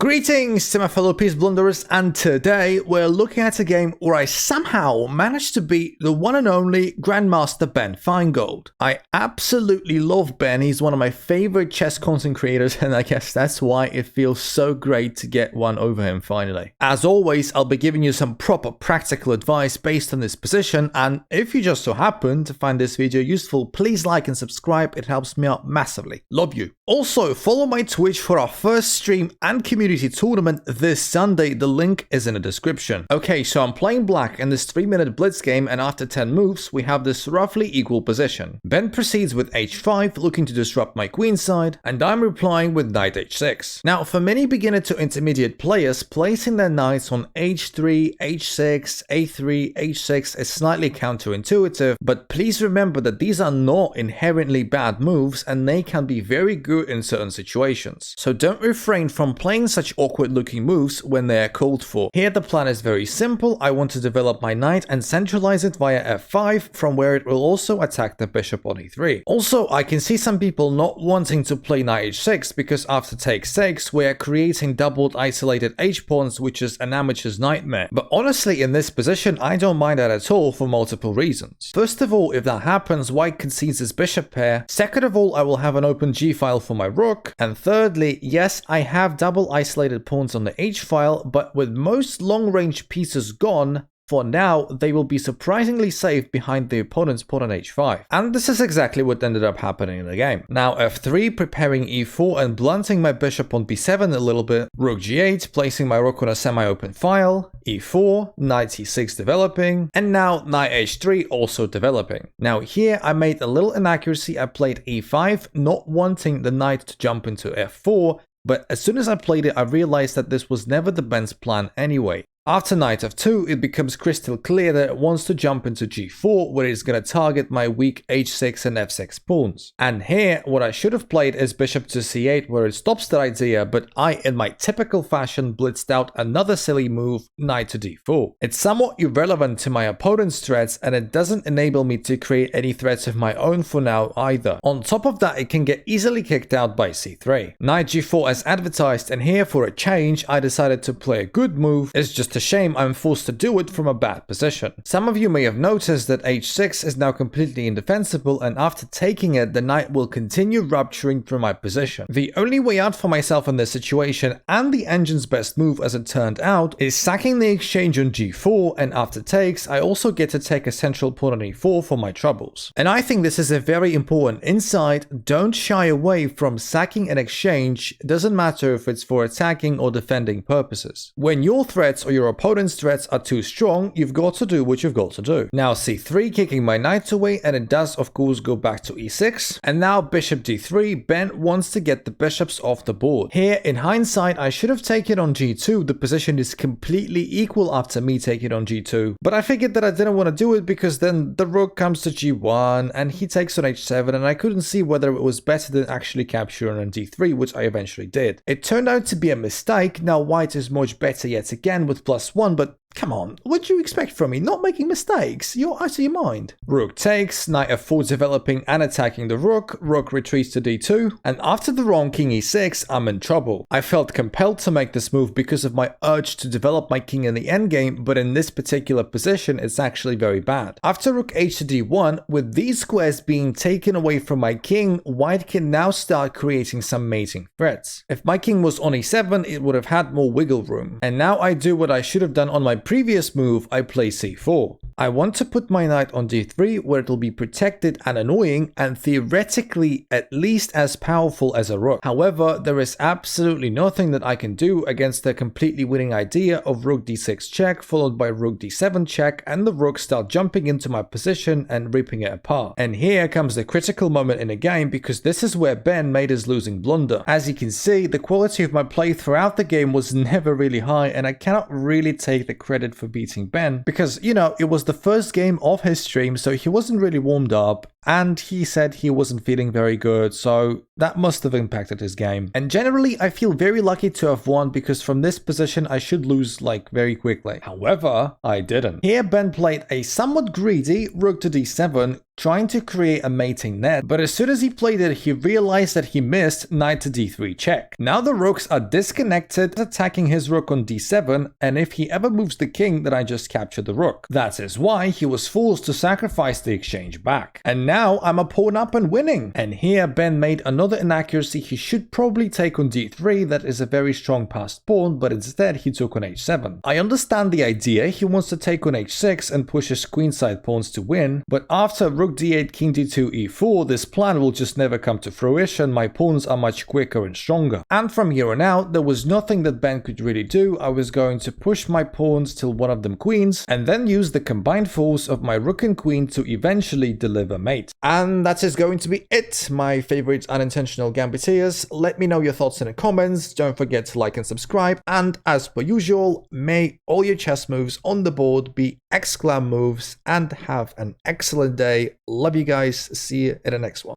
Greetings to my fellow peace blunderers, and today we're looking at a game where I somehow managed to beat the one and only Grandmaster Ben Finegold. I absolutely love Ben, he's one of my favorite chess content creators, and I guess that's why it feels so great to get one over him finally. As always, I'll be giving you some proper practical advice based on this position, and if you just so happen to find this video useful, please like and subscribe, it helps me out massively. Love you. Also, follow my Twitch for our first stream and community tournament this Sunday, the link is in the description. Okay, so I'm playing black in this 3-minute blitz game, and after 10 moves, we have this roughly equal position. Ben proceeds with h5, looking to disrupt my queenside, and I'm replying with knight h6. Now, for many beginner to intermediate players, placing their knights on h3, h6, a3, h6 is slightly counterintuitive, but please remember that these are not inherently bad moves, and they can be very good in certain situations. So don't refrain from playing such awkward looking moves when they are called for. Here the plan is very simple. I want to develop my knight and centralize it via f5, from where it will also attack the bishop on e3. Also, I can see some people not wanting to play knight h6 because after takes takes, we are creating doubled isolated h-pawns, which is an amateur's nightmare. But honestly, in this position, I don't mind that at all for multiple reasons. First of all, if that happens, white concedes his bishop pair. Second of all, I will have an open g-file for my rook. And thirdly, yes, I have double isolated pawns on the h-file, but with most long-range pieces gone, for now, they will be surprisingly safe behind the opponent's pawn on h5. And this is exactly what ended up happening in the game. Now f3, preparing e4 and blunting my bishop on b7 a little bit, rook g8, placing my rook on a semi-open file, e4, knight e6 developing, and now knight h3 also developing. Now here I made a little inaccuracy, I played e5, not wanting the knight to jump into f4, but as soon as I played it, I realized that this was never the Ben's plan anyway. After knight f2, it becomes crystal clear that it wants to jump into g4, where it's going to target my weak h6 and f6 pawns. And here, what I should have played is bishop to c8, where it stops that idea, but I, in my typical fashion, blitzed out another silly move, knight to d4. It's somewhat irrelevant to my opponent's threats, and it doesn't enable me to create any threats of my own for now either. On top of that, it can get easily kicked out by c3. Knight g4 as advertised, and here, for a change, I decided to play a good move. It's just a shame I'm forced to do it from a bad position. Some of you may have noticed that h6 is now completely indefensible, and after taking it, the knight will continue rupturing from my position. The only way out for myself in this situation, and the engine's best move as it turned out, is sacking the exchange on g4, and after takes, I also get to take a central pawn on e4 for my troubles. And I think this is a very important insight. Don't shy away from sacking an exchange, it doesn't matter if it's for attacking or defending purposes. When your threats or your opponent's threats are too strong, you've got to do what you've got to do. Now c3, kicking my knight away, and it does of course go back to e6. And now bishop d3, Ben wants to get the bishops off the board. Here, in hindsight, I should have taken on g2, the position is completely equal after me taking on g2. But I figured that I didn't want to do it because then the rook comes to g1, and he takes on h7, and I couldn't see whether it was better than actually capturing on d3, which I eventually did. It turned out to be a mistake. Now white is much better yet again with +1, but come on, what do you expect from me? Not making mistakes? You're out of your mind. Rook takes, knight f4 developing and attacking the rook, rook retreats to d2, and after the wrong king e6, I'm in trouble. I felt compelled to make this move because of my urge to develop my king in the endgame, but in this particular position, it's actually very bad. After rook h to d1, with these squares being taken away from my king, white can now start creating some mating threats. If my king was on e7, it would have had more wiggle room. And now I do what I should have done on my previous move, I play c4. I want to put my knight on d3 where it'll be protected and annoying and theoretically at least as powerful as a rook. However, there is absolutely nothing that I can do against the completely winning idea of rook d6 check followed by rook d7 check, and the rook start jumping into my position and ripping it apart. And here comes the critical moment in the game, because this is where Ben made his losing blunder. As you can see, the quality of my play throughout the game was never really high, and I cannot really take the credit for beating Ben because, you know, it was the first game of his stream, so he wasn't really warmed up. and he said he wasn't feeling very good, so that must have impacted his game. And generally, I feel very lucky to have won because from this position I should lose like very quickly. However, I didn't. Here Ben played a somewhat greedy rook to d7, trying to create a mating net, but as soon as he played it, he realized that he missed knight to d3 check. Now the rooks are disconnected, attacking his rook on d7, and if he ever moves the king, then I just capture the rook. That is why he was forced to sacrifice the exchange back. And now I'm a pawn up and winning. And here Ben made another inaccuracy. He should probably take on d3, that is a very strong passed pawn, but instead he took on h7. I understand the idea, he wants to take on h6 and push his queenside pawns to win, but after rook d8, king d2, e4, this plan will just never come to fruition. My pawns are much quicker and stronger. And from here on out, there was nothing that Ben could really do. I was going to push my pawns till one of them queens, and then use the combined force of my rook and queen to eventually deliver mate. And that is going to be it, my favorite unintentional gambiteers. Let me know your thoughts in the comments. Don't forget to like and subscribe. And as per usual, may all your chess moves on the board be exclam moves, and have an excellent day. Love you guys. See you in the next one.